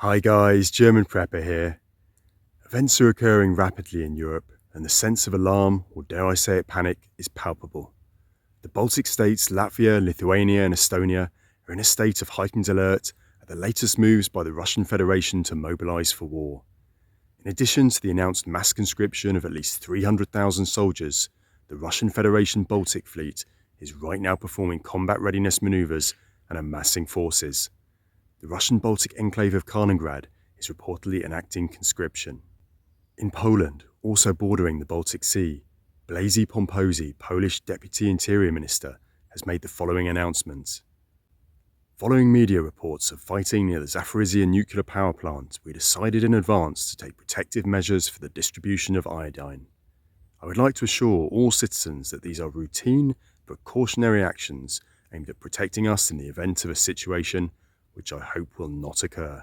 Hi guys, German Prepper here. Events are occurring rapidly in Europe, and the sense of alarm, or dare I say it, panic, is palpable. The Baltic states, Latvia, Lithuania, and Estonia are in a state of heightened alert at the latest moves by the Russian Federation to mobilize for war. In addition to the announced mass conscription of at least 300,000 soldiers, the Russian Federation Baltic fleet is right now performing combat readiness maneuvers and amassing forces. The Russian Baltic enclave of Kaliningrad is reportedly enacting conscription. In Poland, also bordering the Baltic Sea, Blazy Pomposi, Polish Deputy Interior Minister, has made the following announcement. Following media reports of fighting near the Zaporizhzhia nuclear power plant, we decided in advance to take protective measures for the distribution of iodine. I would like to assure all citizens that these are routine, precautionary actions aimed at protecting us in the event of a situation which I hope will not occur.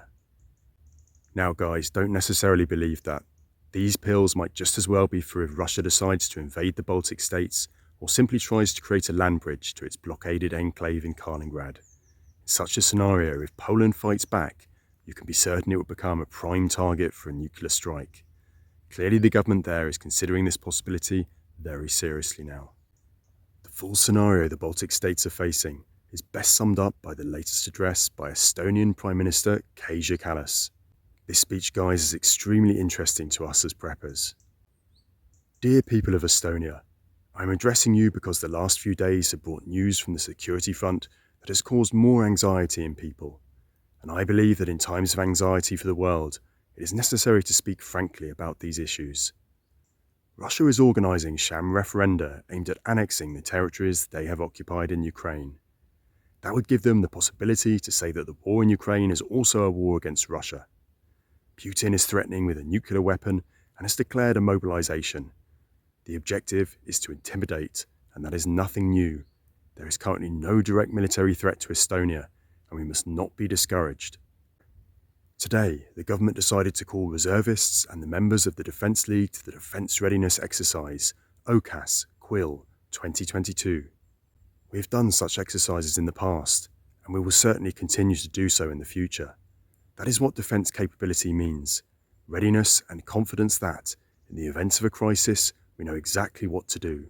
Now guys, don't necessarily believe that. These pills might just as well be for if Russia decides to invade the Baltic states or simply tries to create a land bridge to its blockaded enclave in Kaliningrad. In such a scenario, if Poland fights back, you can be certain it will become a prime target for a nuclear strike. Clearly the government there is considering this possibility very seriously now. The full scenario the Baltic states are facing is best summed up by the latest address by Estonian Prime Minister Kaja Kallas. This speech, guys, is extremely interesting to us as preppers. Dear people of Estonia, I am addressing you because the last few days have brought news from the security front that has caused more anxiety in people. And I believe that in times of anxiety for the world, it is necessary to speak frankly about these issues. Russia is organising sham referenda aimed at annexing the territories they have occupied in Ukraine. That would give them the possibility to say that the war in Ukraine is also a war against Russia. Putin is threatening with a nuclear weapon and has declared a mobilization. The objective is to intimidate, and that is nothing new. There is currently no direct military threat to Estonia, and we must not be discouraged. Today, the government decided to call reservists and the members of the Defence League to the Defence Readiness Exercise, OCAS, Quill, 2022. We have done such exercises in the past, and we will certainly continue to do so in the future. That is what defence capability means, readiness and confidence that, in the event of a crisis, we know exactly what to do.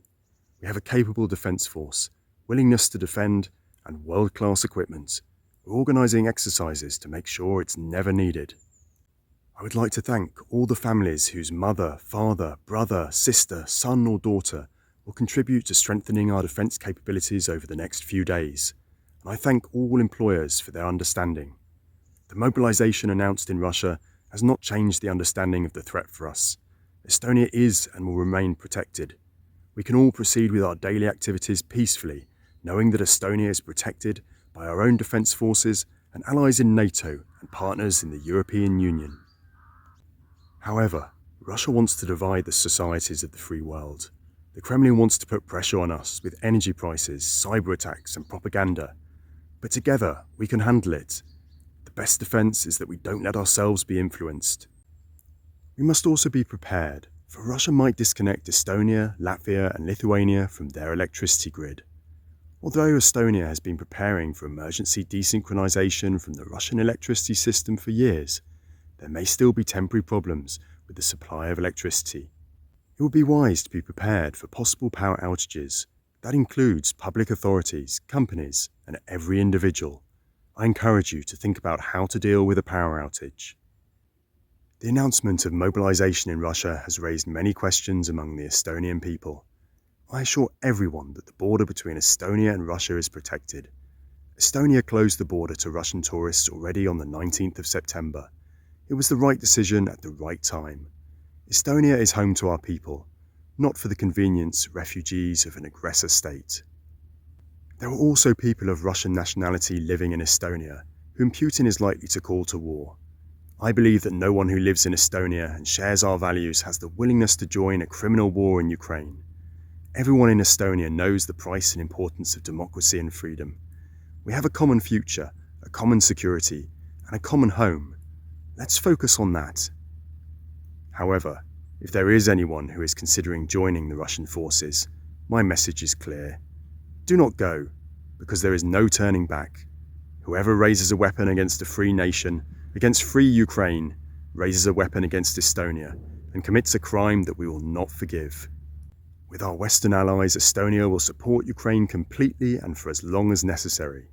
We have a capable defence force, willingness to defend, and world-class equipment. We're organising exercises to make sure it's never needed. I would like to thank all the families whose mother, father, brother, sister, son or daughter will contribute to strengthening our defence capabilities over the next few days, and I thank all employers for their understanding. The mobilisation announced in Russia has not changed the understanding of the threat for us. Estonia is and will remain protected. We can all proceed with our daily activities peacefully, knowing that Estonia is protected by our own defence forces and allies in NATO and partners in the European Union. However, Russia wants to divide the societies of the free world. The Kremlin wants to put pressure on us with energy prices, cyber attacks and propaganda. But together, we can handle it. The best defence is that we don't let ourselves be influenced. We must also be prepared, for Russia might disconnect Estonia, Latvia and Lithuania from their electricity grid. Although Estonia has been preparing for emergency desynchronization from the Russian electricity system for years, there may still be temporary problems with the supply of electricity. It would be wise to be prepared for possible power outages. That includes public authorities, companies, and every individual. I encourage you to think about how to deal with a power outage. The announcement of mobilization in Russia has raised many questions among the Estonian people. I assure everyone that the border between Estonia and Russia is protected. Estonia closed the border to Russian tourists already on the 19th of September. It was the right decision at the right time. Estonia is home to our people, not for the convenience refugees of an aggressor state. There are also people of Russian nationality living in Estonia, whom Putin is likely to call to war. I believe that no one who lives in Estonia and shares our values has the willingness to join a criminal war in Ukraine. Everyone in Estonia knows the price and importance of democracy and freedom. We have a common future, a common security, and a common home. Let's focus on that. However, if there is anyone who is considering joining the Russian forces, my message is clear. Do not go, because there is no turning back. Whoever raises a weapon against a free nation against free Ukraine, raises a weapon against Estonia, and commits a crime that we will not forgive. With our Western allies, Estonia will support Ukraine completely and for as long as necessary.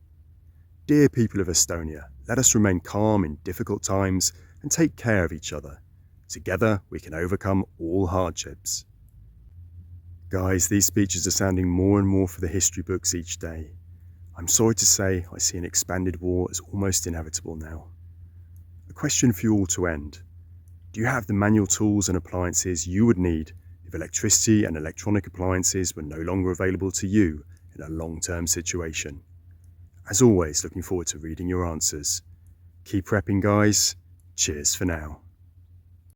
Dear people of Estonia, let us remain calm in difficult times and take care of each other. Together, we can overcome all hardships. Guys, these speeches are sounding more and more for the history books each day. I'm sorry to say I see an expanded war as almost inevitable now. A question for you all to end. Do you have the manual tools and appliances you would need if electricity and electronic appliances were no longer available to you in a long-term situation? As always, looking forward to reading your answers. Keep prepping, guys. Cheers for now.